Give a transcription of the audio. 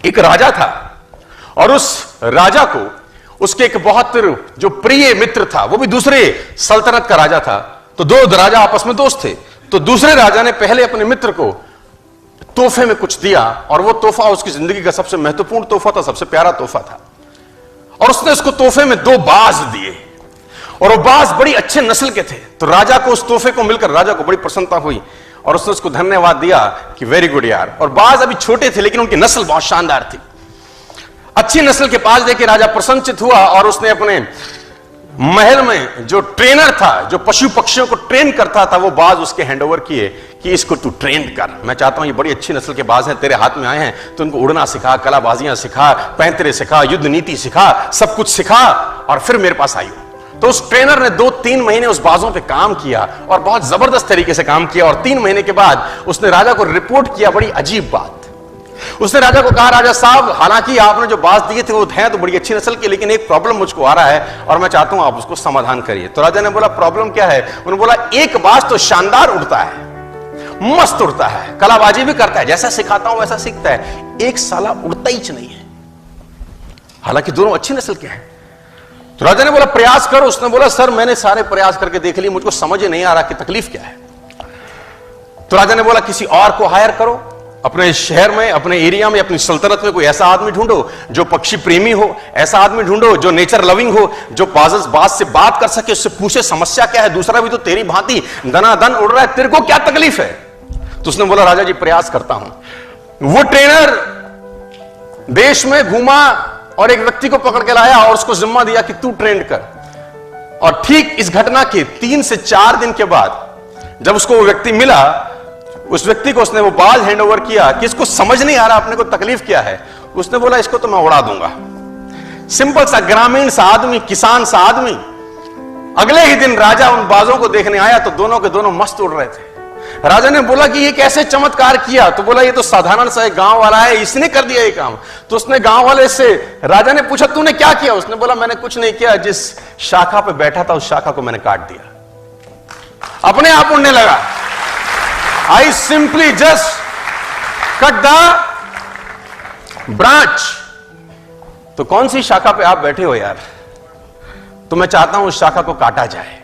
एक राजा था और उस राजा को उसके एक बहुत जो प्रिय मित्र था, वो भी दूसरे सल्तनत का राजा था। तो दो राजा आपस में दोस्त थे। तो दूसरे राजा ने पहले अपने मित्र को तोहफे में कुछ दिया और वो तोहफा उसकी जिंदगी का सबसे महत्वपूर्ण तोहफा था, सबसे प्यारा तोहफा था। और उसने उसको तोहफे में 2 बाज दिए और वो बाज बड़ी अच्छे नस्ल के थे। तो राजा को उस तोहफे को मिलकर राजा को बड़ी प्रसन्नता हुई और उसने उसको धन्यवाद दिया कि वेरी गुड यार। और बाज अभी छोटे थे लेकिन उनकी नस्ल बहुत शानदार थी। अच्छी नस्ल के बाज देकर राजा प्रसन्नचित हुआ और उसने अपने महल में जो ट्रेनर था, जो पशु पक्षियों को ट्रेन करता था, वो बाज उसके हैंडओवर किए कि इसको तू ट्रेन कर। मैं चाहता हूं ये बड़ी अच्छी नस्ल के बाज हैं, तेरे हाथ में आए हैं, तो उनको उड़ना सिखा, कलाबाजियां सिखा, पैंतरे सिखा, युद्ध नीति सिखा, सब कुछ सिखा और फिर मेरे पास आई। तो उस ट्रेनर ने 2-3 महीने उस बाजों पे काम किया और बहुत जबरदस्त तरीके से काम किया। और 3 महीने के बाद उसने राजा को रिपोर्ट किया बड़ी अजीब बात। उसने राजा को कहा, राजा साहब, हालांकि आपने जो बाज दिए थे वो हैं तो बड़ी अच्छी नस्ल के, लेकिन एक प्रॉब्लम मुझको आ रहा है और मैं चाहता हूं आप उसको समाधान करिए। तो राजा ने बोला, प्रॉब्लम क्या है? उन्होंने बोला, एक बाज तो शानदार उड़ता है, मस्त उड़ता है, कलाबाजी भी करता है, जैसा सिखाता हूं वैसा सीखता है, एक साला उड़ता ही नहीं है, हालांकि दोनों अच्छी नस्ल के हैं। तो राजा ने बोला, प्रयास करो। उसने बोला, सर मैंने सारे प्रयास करके देख लिए, मुझको समझ नहीं आ रहा कि तकलीफ क्या है। तो राजा ने बोला, किसी और को हायर करो, अपने शहर में, अपने एरिया में, अपनी सल्तनत में कोई ऐसा आदमी ढूंढो जो पक्षी प्रेमी हो, ऐसा आदमी ढूंढो जो नेचर लविंग हो, जो बाज से बात कर सके, उससे पूछे समस्या क्या है, दूसरा भी तो तेरी भांति दनादन उड़ रहा है, तेरे को क्या तकलीफ है? तो उसने बोला, राजा जी प्रयास करता हूं। वो ट्रेनर देश में घूमा और एक व्यक्ति को पकड़ के लाया और उसको जिम्मा दिया कि तू ट्रेंड कर। और ठीक इस घटना के 3 से 4 दिन के बाद जब उसको वो व्यक्ति मिला, उस व्यक्ति को उसने वो बाज हैंड ओवर किया कि इसको समझ नहीं आ रहा अपने को तकलीफ क्या है। उसने बोला, इसको तो मैं उड़ा दूंगा। सिंपल सा ग्रामीण सा आदमी, किसान सा आदमी। अगले ही दिन राजा उन बाजों को देखने आया तो दोनों के दोनों मस्त उड़ रहे थे। राजा ने बोला कि ये कैसे चमत्कार किया? तो बोला, ये तो साधारण सा एक गांव वाला है, इसने कर दिया ये काम। तो उसने गांव वाले से, राजा ने पूछा, तूने क्या किया? उसने बोला, मैंने कुछ नहीं किया, जिस शाखा पे बैठा था उस शाखा को मैंने काट दिया, अपने आप उड़ने लगा। I simply just cut the branch। तो कौन सी शाखा पे आप बैठे हो यार? तो मैं चाहता हूं उस शाखा को काटा जाए।